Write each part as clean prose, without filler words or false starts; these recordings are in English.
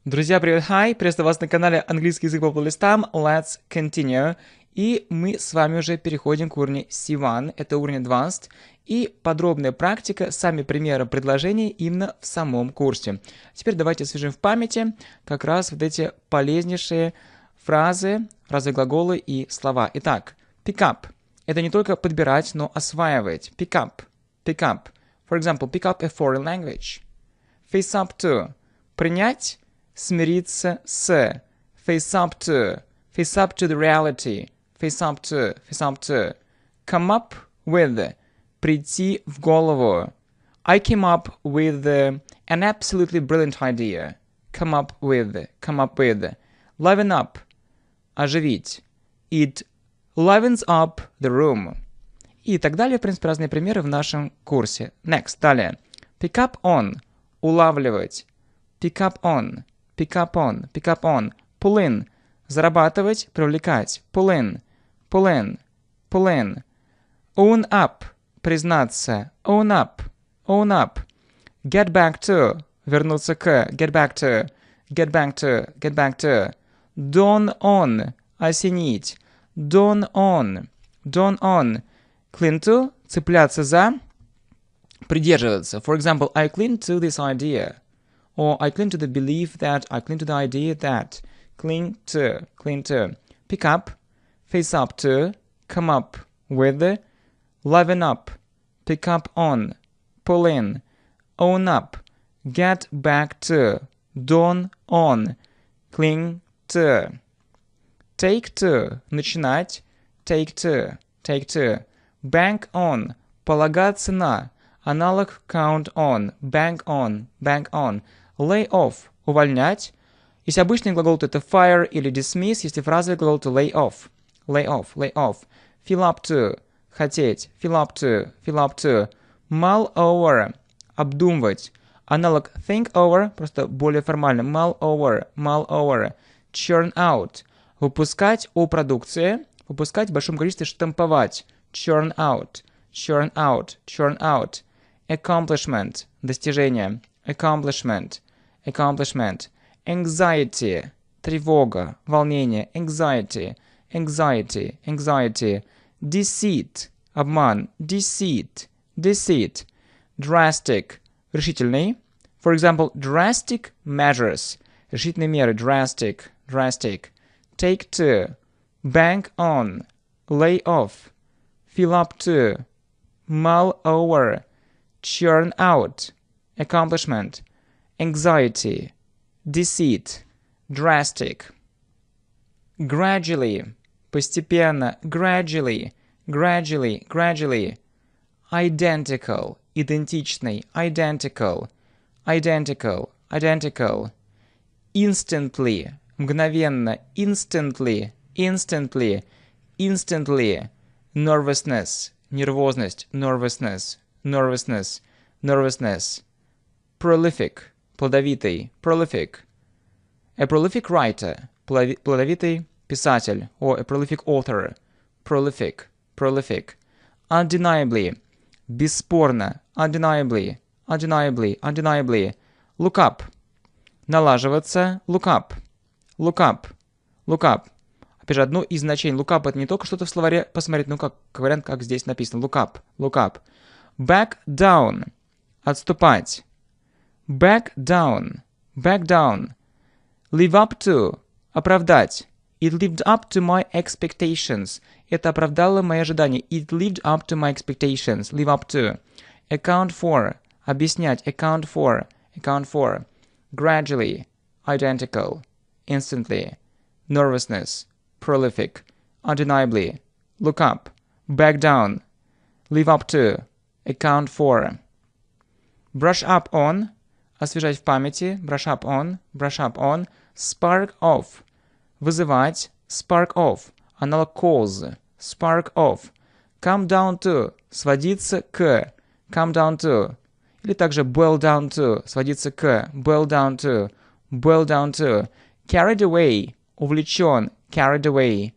Друзья, привет, hi! Приветствую вас на канале Английский язык по плейлистам. Let's continue. И мы с вами уже переходим к уровню C1, это уровень Advanced, и подробная практика, сами примеры предложений именно в самом курсе. Теперь давайте освежим в памяти как раз вот эти полезнейшие фразы, глаголы и слова. Итак, pick up – это не только подбирать, но осваивать. Pick up, pick up. For example, pick up a foreign language. Face up to – принять, смириться с. Face up to the reality. Face up to. Come up with. Прийти в голову. I came up with an absolutely brilliant idea. Come up with. Liven up. Оживить. It livens up the room. И так далее, в принципе, разные примеры в нашем курсе. Next, далее. Pick up on. Улавливать. Pick up on. Pull in. Зарабатывать, привлекать. Pull in. Own up. Признаться. Own up. Get back to. Вернуться к. Get back to. Dawn on. Осенить. Dawn on. Cling to. Цепляться за. Придерживаться. For example, I cling to this idea. Or I cling to the belief that, I cling to the idea that. Cling to. Pick up, face up to, come up with, liven up, pick up on, pull in, own up, get back to, dawn on, cling to. Take to, начинать, take to. Bank on, полагаться на, аналог count on, bank on. Lay off, увольнять. Если обычный глагол, то это fire или dismiss. Если фразовый глагол, то lay off. Fill up to, хотеть. Fill up to. Mull over, обдумывать. Аналог think over, просто более формально. Mull over. Churn out, выпускать о продукции. Выпускать в большом количестве, штамповать. Churn out. Accomplishment, достижение. Accomplishment. Anxiety, тревога, волнение. Anxiety. Deceit, обман. Deceit. Drastic, решительный. For example, drastic measures. Решительные меры. Drastic. Take to. Bank on. Lay off. Fill up to. Mull over. Churn out. Accomplishment. Anxiety, deceit, drastic. Gradually, постепенно, gradually. Identical, идентичный, identical. Instantly, мгновенно, instantly. Nervousness, нервозность, nervousness. Prolific, плодовитый, prolific. A prolific writer, плодовитый писатель, or a prolific author, prolific. Undeniably, бесспорно, undeniably. Look up, налаживаться, look up. Опять же, одно из значений look up — это не только что-то в словаре посмотреть, но как вариант, как здесь написано, look up. Back down, отступать. Back down. Live up to. Оправдать. It lived up to my expectations. Это оправдало мои ожидания. It lived up to my expectations. Live up to. Account for. Объяснять. Account for. Gradually. Identical. Instantly. Nervousness. Prolific. Undeniably. Look up. Back down. Live up to. Account for. Brush up on. Освежать в памяти. Brush up on. Spark off. Вызывать. Spark off. Аналог cause. Spark off. Come down to. Сводиться к. Come down to. Или также boil down to. Сводиться к. Boil down to. Carried away. Увлечен. Carried away.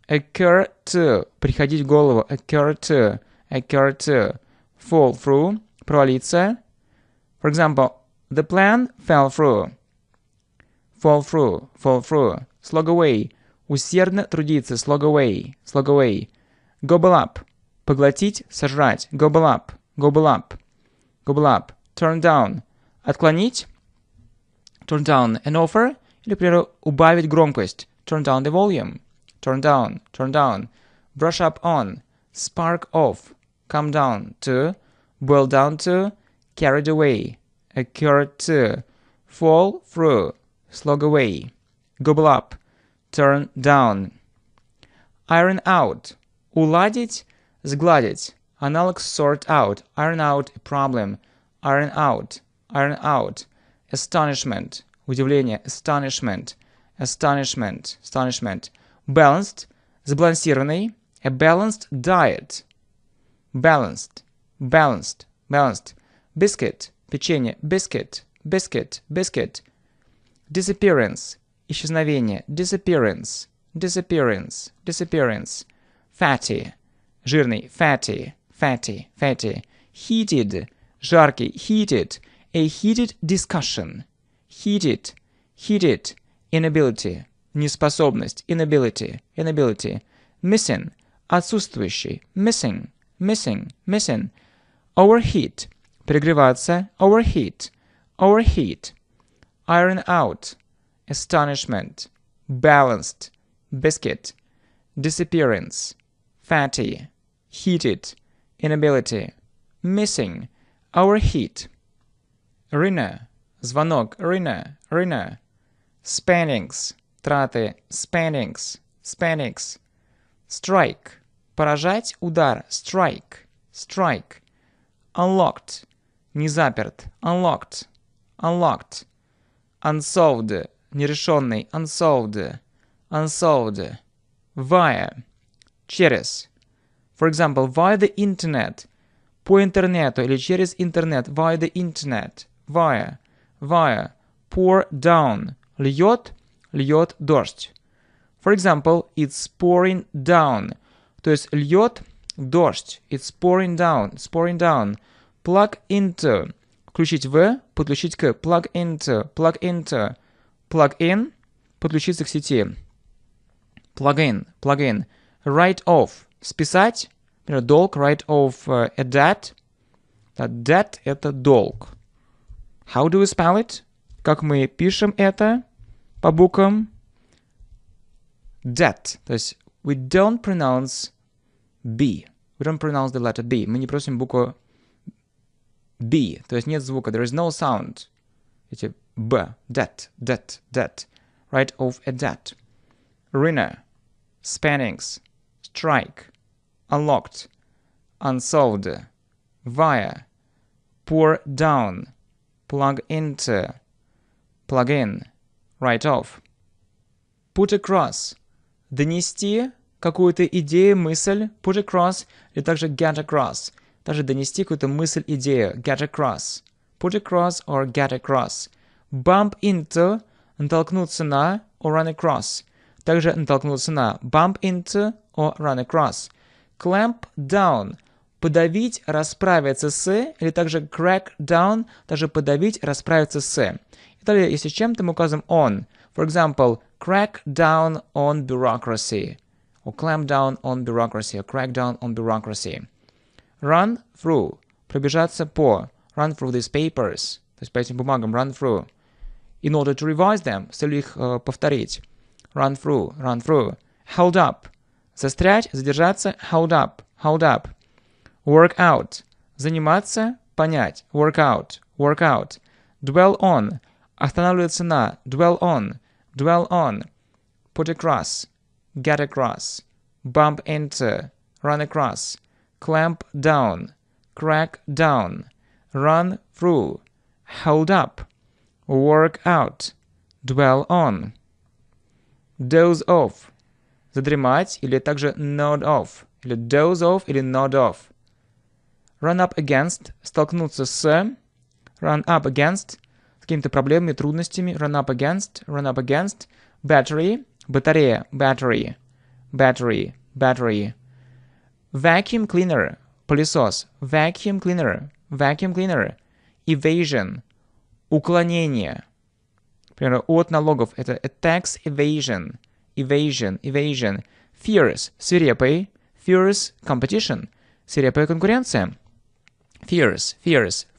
Occur to. Приходить в голову. Occur to. Fall through. Провалиться. For example, the plan fell through. fall through, slog away, усердно трудиться, slog away, gobble up, поглотить, сожрать, gobble up, turn down, отклонить, turn down an offer, или, к примеру, убавить громкость, turn down the volume, turn down, brush up on, spark off, come down to, boil down to, carried away, occur to, fall through, slog away, gobble up, turn down. Iron out, уладить, сгладить, аналог sort out, iron out a problem, iron out, astonishment, удивление, astonishment, balanced, сбалансированный, a balanced diet, balanced, biscuit, печенье, biscuit, disappearance, исчезновение, disappearance, fatty, жирный, fatty, heated, жаркий, heated, a heated discussion, heated, inability, неспособность, inability, missing, отсутствующий, missing, overheat, перегреваться, overheat, iron out, astonishment, balanced, biscuit, disappearance, fatty, heated, inability, missing, overheat. Arena, звонок, arena, spannings, траты, spannings, strike, поражать, удар, strike, unlocked, не заперт, unlocked, unsolved, нерешенный, unsolved, via, через. For example, via the internet, по интернету или через интернет, via the internet, via, pour down, льет дождь. For example, it's pouring down, то есть льет дождь, it's pouring down, plug into, включить в, подключить к, plug into, plug in, подключиться к сети, plug in, write off, списать, например, долг, write off a debt, debt – это долг. How do we spell it? Как мы пишем это по буквам? Debt, то есть we don't pronounce B, we don't pronounce the letter B, мы не просим букву B, то есть нет звука, there is no sound. Эти B, debt, write off a debt. Arena, spannings, strike, unlocked, unsolved, via, pour down, plug into, plug in, write off. Put across, донести какую-то идею, мысль, put across, или также get across, также донести какую-то мысль, идею, get across, put across or get across. Bump into, натолкнуться на, or run across, также натолкнуться на, bump into or run across. Clamp down, подавить, расправиться с, или также crack down, также подавить, расправиться с. И далее, если чем-то мы указываем on, for example, crack down on bureaucracy, or clamp down on bureaucracy, or crack down on bureaucracy. Run through, пробежаться по, run through these papers, то есть по этим бумагам, run through, in order to revise them, с целью их повторить. Run through. Hold up, застрять, задержаться, hold up. Work out, заниматься, понять, work out. Dwell on, останавливаться на, dwell on. Put across, get across, bump into, run across, clamp down, crack down, run through, hold up, work out, dwell on. Doze off, задремать или также nod off, или doze off или nod off. Run up against, столкнуться с, run up against, с какими-то проблемами, трудностями, run up against, battery, батарея, battery. Vacuum cleaner, пылесос, vacuum cleaner. Evasion, уклонение. К примеру, от налогов это a tax evasion, evasion. Fierce, свирепый. Fierce competition, свирепая конкуренция. Fierce.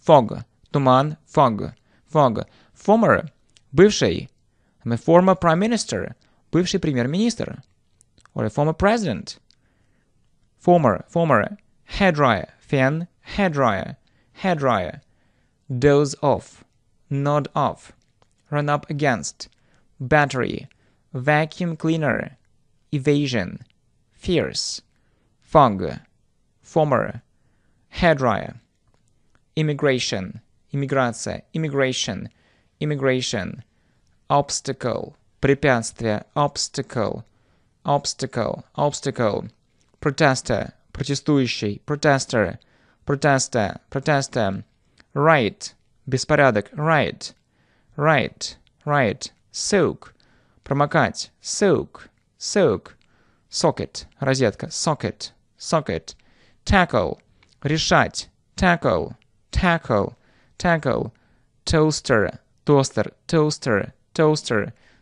Fog, туман, fog. Former, бывший. A former prime minister, бывший премьер-министр. Or a former president. Former. Hairdryer, фен, hairdryer. Doze off, nod off. Run up against. Battery, vacuum cleaner. Evasion, fierce. Fog, former. Hairdryer. Immigration, иммиграция, immigration. Obstacle, препятствие, obstacle. Protester, протестующий, protester. Riot, беспорядок, riot. Soak, промокать, soak. Socket, розетка, socket. Tackle, решать, tackle. Toaster,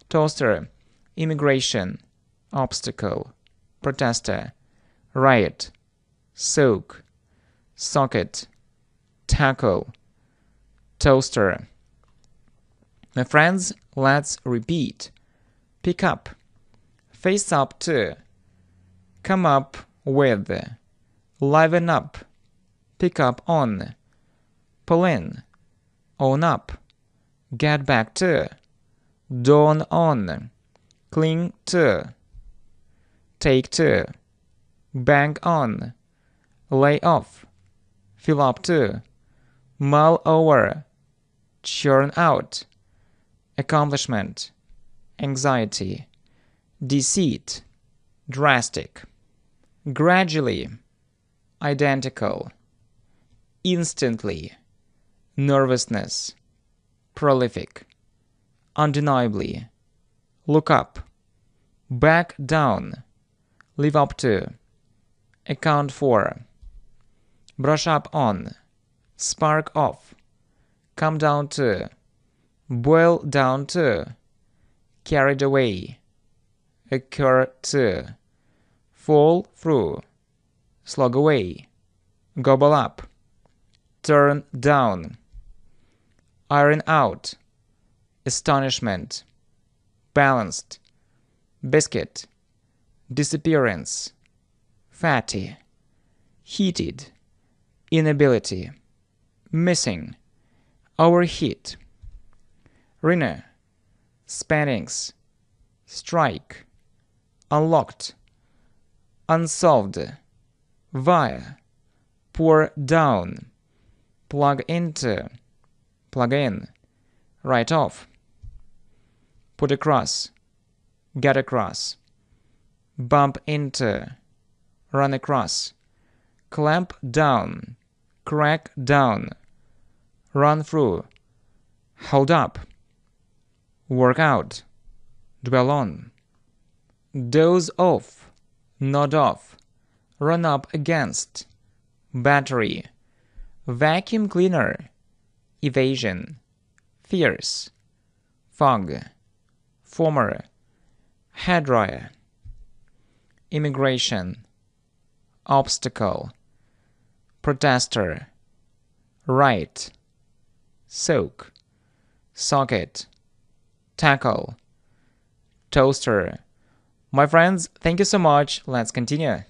toaster. Immigration, obstacle. Protester, riot. Soak, socket, tackle, toaster. My friends, let's repeat. Pick up, face up to, come up with, liven up, pick up on, pull in, own up, get back to, dawn on, cling to, take to, bang on, lay off, fill up to, mull over, churn out, accomplishment, anxiety, deceit, drastic, gradually, identical, instantly, nervousness, prolific, undeniably, look up, back down, live up to, account for, brush up on, spark off, come down to, boil down to, carried away, occur to, fall through, slog away, gobble up, turn down, iron out, astonishment, balanced, biscuit, disappearance, fatty, heated, inability, missing, overheat, runner, spannings, strike, unlocked, unsolved, via, pour down, plug into, plug in, write off, put across, get across, bump into, run across, clamp down, crack down, run through, hold up, work out, dwell on, doze off, nod off, run up against, battery, vacuum cleaner, evasion, fierce, fog, former, hairdryer, immigration, obstacle, protester, right, soak, socket, tackle, toaster. My friends, thank you so much. Let's continue.